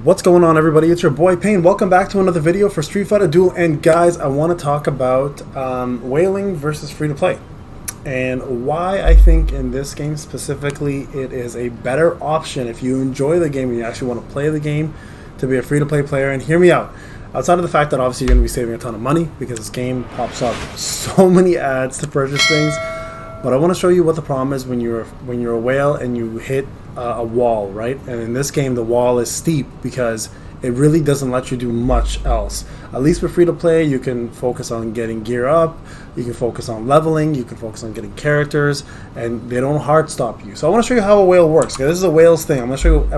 What's going on, everybody? It's your boy Payne. Welcome back to another video for Street Fighter Duel. And guys, I want to talk about whaling versus free-to-play and why I think in this game specifically it is a better option if you enjoy the game and you actually want to play the game to be a free-to-play player. And hear me out. Outside of the fact that obviously you're going to be saving a ton of money because this game pops up so many ads to purchase things, but I want to show you what the problem is when you're a whale and you hit a wall, right? And in this game, the wall is steep because it really doesn't let you do much else. At least with free to play, you can focus on getting gear up, you can focus on leveling, you can focus on getting characters, and they don't hard stop you. So I want to show you how a whale works. Okay, this is a whale's thing. I'm going to show you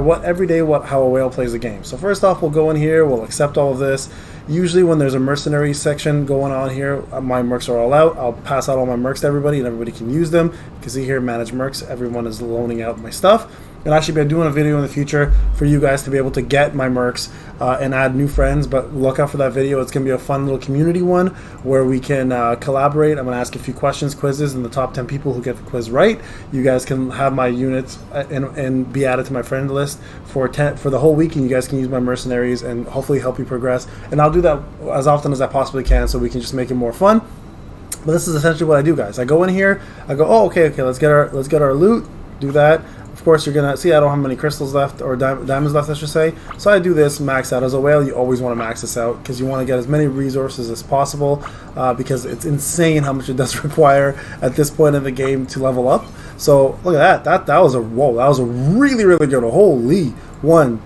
how a whale plays the game. So first off, we'll go in here, we'll accept all of this. Usually when there's a mercenary section going on here, my mercs are all out. I'll pass out all my mercs to everybody and everybody can use them. You can see here, manage mercs, everyone is loaning out my stuff. And actually be doing a video in the future for you guys to be able to get my mercs and add new friends, but look out for that video. It's going to be a fun little community one where we can collaborate. I'm going to ask a few questions, quizzes, and the top 10 people who get the quiz right, you guys can have my units and be added to my friend list for the whole week, and you guys can use my mercenaries and hopefully help you progress. And I'll do that as often as I possibly can so we can just make it more fun. But this is essentially what I do, guys. I go in here, I go, oh, okay, let's get our loot, do that. Of course, you're gonna see I don't have many crystals left, or diamonds left, I should say. So I do this, max out. As a whale, you always want to max this out because you want to get as many resources as possible because it's insane how much it does require at this point in the game to level up. So look at that. That was a really good. Holy one,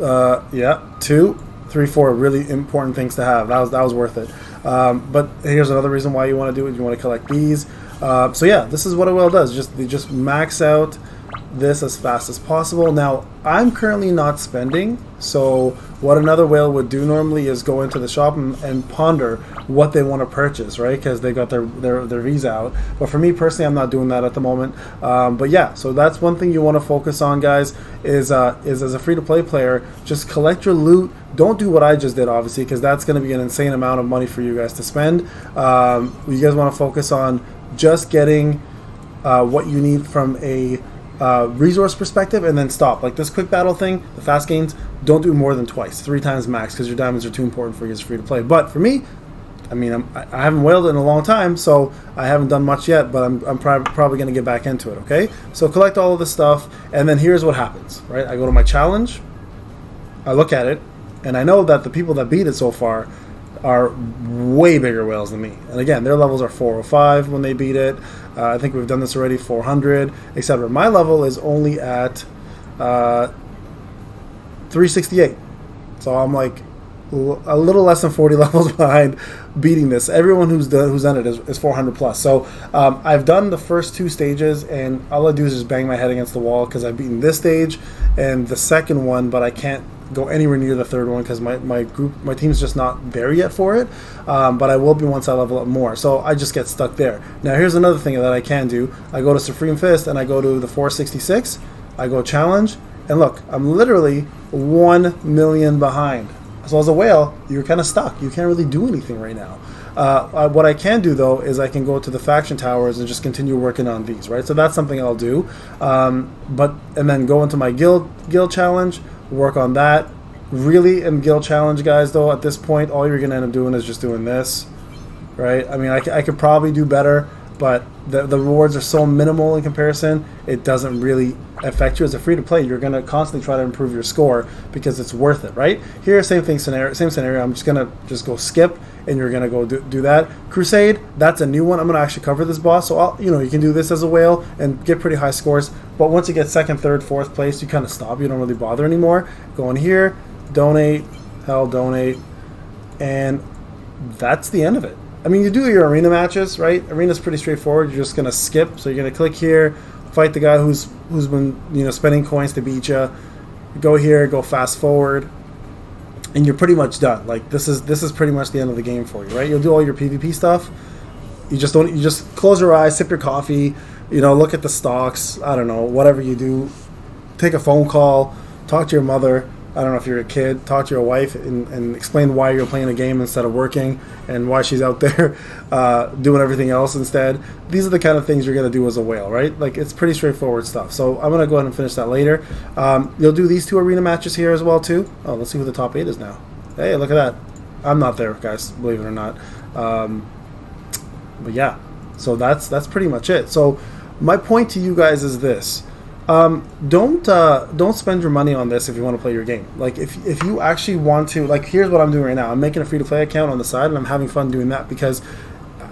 yeah, 2, 3, 4 really important things to have. That was worth it. But here's another reason why you want to do it. You want to collect these. So yeah, this is what a whale does. They just max out this as fast as possible. Now, I'm currently not spending, so what another whale would do normally is go into the shop and ponder what they want to purchase, right? Because they got their V's out. But for me personally, I'm not doing that at the moment. But yeah, so that's one thing you want to focus on, guys, is as a free-to-play player, just collect your loot. Don't do what I just did, obviously, because that's going to be an insane amount of money for you guys to spend. You guys want to focus on just getting what you need from a resource perspective, and then stop. Like this quick battle thing, the fast gains, don't do more than twice, 3 times max, because your diamonds are too important for you as free to play. But for me, I mean, I haven't whaled in a long time, so I haven't done much yet, but I'm probably going to get back into it, okay? So collect all of this stuff, and then here's what happens, right? I go to my challenge, I look at it, and I know that the people that beat it so far are way bigger whales than me. And again, their levels are 405 when they beat it. I think we've done this already, 400, etc. My level is only at 368. So I'm like a little less than 40 levels behind beating this. Everyone who's done it is 400 plus. So I've done the first 2 stages, and all I do is just bang my head against the wall because I've beaten this stage and the second one, but I can't go anywhere near the third one because my team's just not there yet for it. But I will be once I level up more. So I just get stuck there. Now here's another thing that I can do. I go to Supreme Fist and I go to the 466. I go challenge, and look, I'm literally 1 million behind. So as a whale, you're kind of stuck. You can't really do anything right now. What I can do, though, is I can go to the faction towers and just continue working on these, right? So that's something I'll do. And then go into my guild challenge, work on that. Really, in guild challenge, guys, though, at this point, all you're going to end up doing is just doing this, right? I mean, I could probably do better, but the rewards are so minimal in comparison, it doesn't really affect you as a free-to-play. You're going to constantly try to improve your score because it's worth it, right? Here, same scenario. I'm just going to go skip, and you're going to go do that. Crusade, that's a new one. I'm going to actually cover this boss, so you can do this as a whale and get pretty high scores, but once you get 2nd, 3rd, 4th place, you kind of stop. You don't really bother anymore. Go in here, donate, and that's the end of it. I mean, you do your arena matches, right? Arena's pretty straightforward. You're just going to skip. So you're going to click here, fight the guy who's been spending coins to beat you. Go here, go fast forward, and you're pretty much done. Like this is pretty much the end of the game for you, right? You'll do all your PvP stuff. You just close your eyes, sip your coffee, look at the stocks, I don't know, whatever you do. Take a phone call, talk to your mother, I don't know if you're a kid, talk to your wife and explain why you're playing a game instead of working and why she's out there doing everything else instead. These are the kind of things you're going to do as a whale, right? Like, it's pretty straightforward stuff. So I'm going to go ahead and finish that later. You'll do these 2 arena matches here as well, too. Oh, let's see who the top 8 is now. Hey, look at that. I'm not there, guys, believe it or not. But yeah, so that's pretty much it. So my point to you guys is this. Don't spend your money on this if you want to play your game. Like, if you actually want to, like, here's what I'm doing right now. I'm making a free-to-play account on the side, and I'm having fun doing that because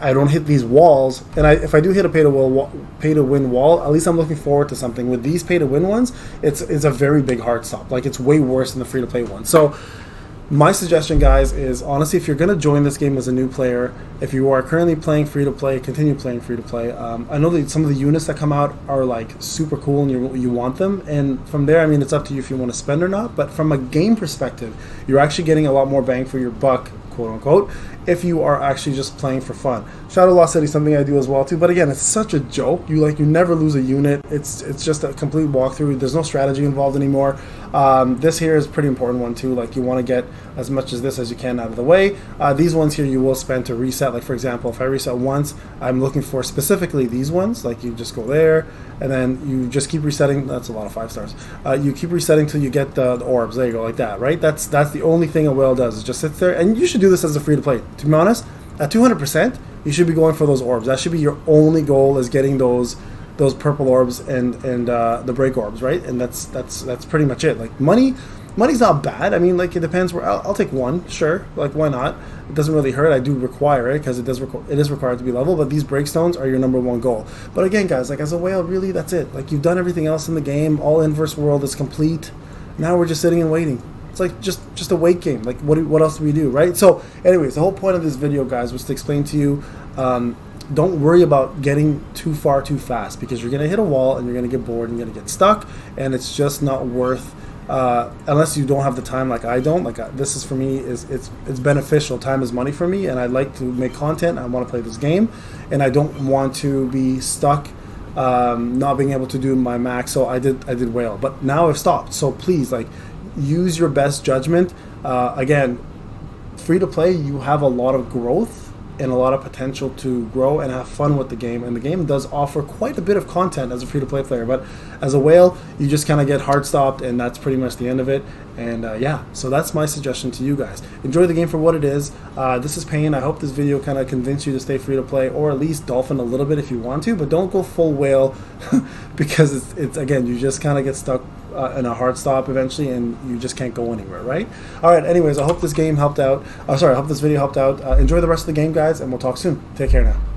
I don't hit these walls. And if I do hit a pay-to-win wall, at least I'm looking forward to something. With these pay-to-win ones, it's a very big hard stop. Like, it's way worse than the free-to-play one. So my suggestion, guys, is honestly, if you're going to join this game as a new player, if you are currently playing free-to-play, continue playing free-to-play. I know that some of the units that come out are like super cool and you want them, and from there, I mean, it's up to you if you want to spend or not, but from a game perspective, you're actually getting a lot more bang for your buck, quote-unquote, if you are actually just playing for fun. Shadow Lost City is something I do as well too, but again, it's such a joke. You never lose a unit. It's just a complete walkthrough. There's no strategy involved anymore. This here is a pretty important one too. Like, you want to get as much as this as you can out of the way. These ones here you will spend to reset. Like, for example, if I reset once, I'm looking for specifically these ones. Like, you just go there and then you just keep resetting. That's a lot of 5 stars. You keep resetting till you get the orbs. There you go, like that, right? That's the only thing a whale does. It just sits there, and you should do this as a free to play. To be honest, at 200%, you should be going for those orbs. That should be your only goal, is getting those purple orbs and the break orbs, right? And that's pretty much it. Like, money's not bad. I mean, like, it depends where I'll take 1, sure. Like, why not? It doesn't really hurt. I do require it because it is required to be level, but these breakstones are your #1 goal. But again, guys, like, as a whale, really, that's it. Like, you've done everything else in the game. All inverse world is complete. Now we're just sitting and waiting. It's like just a wait game. Like, what else do we do, right? So anyways, the whole point of this video, guys, was to explain to you, don't worry about getting too far too fast, because you're going to hit a wall and you're going to get bored and you're going to get stuck, and it's just not worth, unless you don't have the time like I don't. Like, this is, for me, it's beneficial. Time is money for me, and I like to make content. I want to play this game, and I don't want to be stuck not being able to do my max. So I did whale, but now I've stopped. So please, like, use your best judgment. Again, free to play, you have a lot of growth and a lot of potential to grow and have fun with the game, and the game does offer quite a bit of content as a free-to-play player. But as a whale, you just kind of get hard stopped, and that's pretty much the end of it. And yeah, so that's my suggestion to you guys. Enjoy the game for what it is. This is Payne. I hope this video kind of convinced you to stay free-to-play, or at least dolphin a little bit if you want to, but don't go full whale because it's again, you just kind of get stuck in a hard stop eventually, and you just can't go anywhere, right? All right, anyways, I hope this game helped out. I hope this video helped out. Enjoy the rest of the game, guys, and we'll talk soon. Take care now.